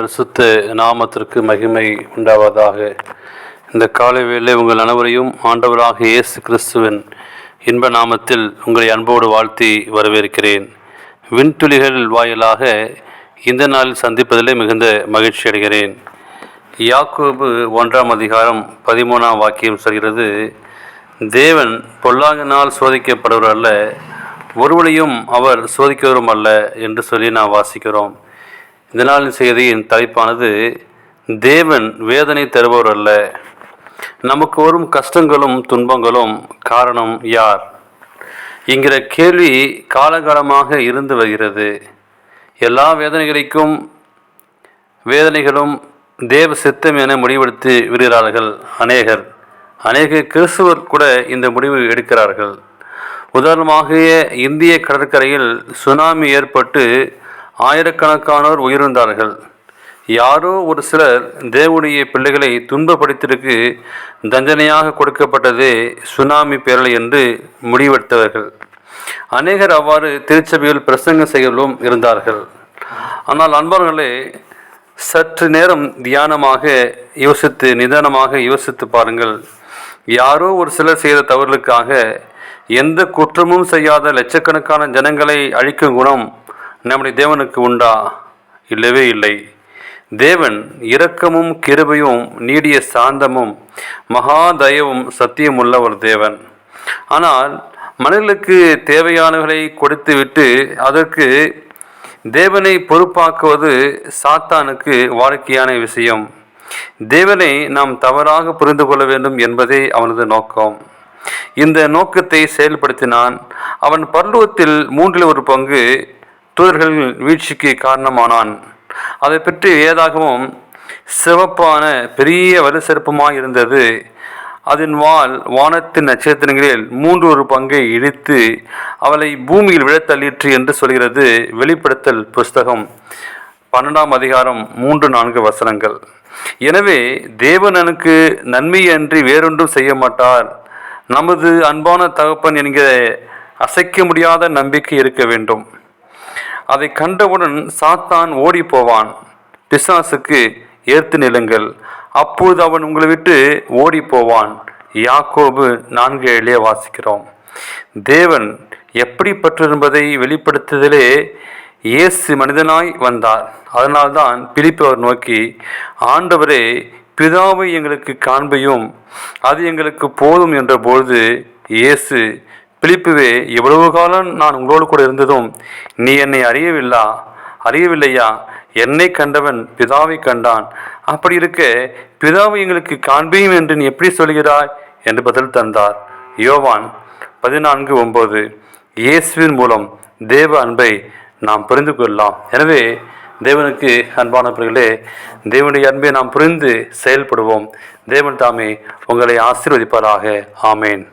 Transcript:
பரிசுத்த நாமத்திற்கு மகிமை உண்டாவதாக. இந்த காலை வேளை உங்கள் அனைவரையும் ஆண்டவராக இயேசு கிறிஸ்துவின் இன்ப நாமத்தில் உங்களை அன்போடு வாழ்த்தி வரவேற்கிறேன். விண்துளிகள் வாயிலாக இந்த நாளில் சந்திப்பதிலே மிகுந்த மகிழ்ச்சி அடைகிறேன். யாக்கோபு 1 வாக்கியம் சொல்கிறது, தேவன் பொல்லாங்கினால் சோதிக்கப்படுவர் அல்ல, ஒருவனையும் அவர் சோதிக்கிறவரும் அல்ல என்று சொல்லி நாம் வாசிக்கிறோம். இந்த நாளின் செய்தியின் தலைப்பானது, தேவன் வேதனை தருபவர் அல்ல. நமக்கு வரும் கஷ்டங்களும் துன்பங்களும் காரணம் யார் என்கிற கேள்வி காலகாலமாக இருந்து வருகிறது. எல்லா வேதனைகளும் தேவ சித்தம் என முடிவெடுத்து விடுகிறார்கள் அநேக கிறிஸ்துவர் கூட இந்த முடிவு எடுக்கிறார்கள். உதாரணமாக, இந்திய கடற்கரையில் சுனாமி ஏற்பட்டு ஆயிரக்கணக்கானோர் உயிரிழந்தார்கள். யாரோ ஒரு சிலர் தேவனுடைய பிள்ளைகளை துன்பப்படுத்திற்கு தண்டனையாக கொடுக்கப்பட்டதே சுனாமி பேரலை என்று முடிவெடுத்தவர்கள். அநேகர் அவ்வாறு திருச்சபையில் பிரசங்கம் செய்யவும் இருந்தார்கள். ஆனால் அன்பர்களே, சற்று நேரம் நிதானமாக யோசித்து பாருங்கள். யாரோ ஒரு சிலர் செய்த தவறுகளுக்காக எந்த குற்றமும் செய்யாத லட்சக்கணக்கான ஜனங்களை அழிக்கும் குணம் நம்முடைய தேவனுக்கு உண்டா? இல்லவே இல்லை. தேவன் இரக்கமும் கிருபையும் நீடிய சாந்தமும் மகா தயவும் சத்தியம் உள்ள ஒரு தேவன். ஆனால் மனிதர்களுக்கு தேவையானவர்களை கொடுத்துவிட்டு அதற்கு தேவனை பொறுப்பாக்குவது சாத்தானுக்கு வாடிக்கையான விஷயம். தேவனை நாம் தவறாக புரிந்து கொள்ள வேண்டும் என்பதே அவனது நோக்கம். இந்த நோக்கத்தை செயல்படுத்தினான். அவன் பரலோகத்தில் 1/3 தூதர்கள் வீழ்ச்சிக்கு காரணமானான். அதை பற்றி வேதாகமும் சிவப்பான பெரிய வலுசெருப்பமாய் இருந்தது. அதன் வால் வானத்தின் நட்சத்திரங்களில் 3/4 இடித்து அவளை பூமியில் விழத்தள்ளிற்று என்று சொல்கிறது வெளிப்படுத்தல் புஸ்தகம் 12 3-4 எனவே தேவனுக்கு நன்மையன்றி வேறொன்றும் செய்ய மாட்டார். நமது அன்பான தகப்பன் என்கிற அசைக்க முடியாத நம்பிக்கை இருக்க வேண்டும். அதை கண்டவுடன் சாத்தான் ஓடி போவான். பிசாசுக்கு ஏற்று நிலுங்கள், அப்போது அவன் உங்களை விட்டு ஓடி போவான். யாக்கோபு 4:7 வாசிக்கிறோம். தேவன் எப்படிப்பட்டிருப்பதை வெளிப்படுத்துதலே இயேசு மனிதனாய் வந்தார். அதனால்தான் பிலிப்பு அவர் நோக்கி, ஆண்டவரே, பிதாவை எங்களுக்கு காண்பையும் அது எங்களுக்கு போதும் என்ற பொழுது இயேசு, பிலிப்புவே, எவ்வளவு காலம் நான் உங்களோடு கூட இருந்ததும் நீ என்னை அறியவில்லையா? என்னை கண்டவன் பிதாவை கண்டான். அப்படி இருக்க பிதாவை எங்களுக்கு காண்பையும் என்று நீ எப்படி சொல்கிறாய் என்று பதில் தந்தார். யோவான் 14:9. இயேசுவின் மூலம் தேவ அன்பை நாம் புரிந்து கொள்ளலாம். எனவே தேவனுக்கு அன்பானவர்களே, தேவனுடைய அன்பை நாம் புரிந்து செயல்படுவோம். தேவன் தாமே உங்களை ஆசீர்வதிப்பாராக. ஆமேன்.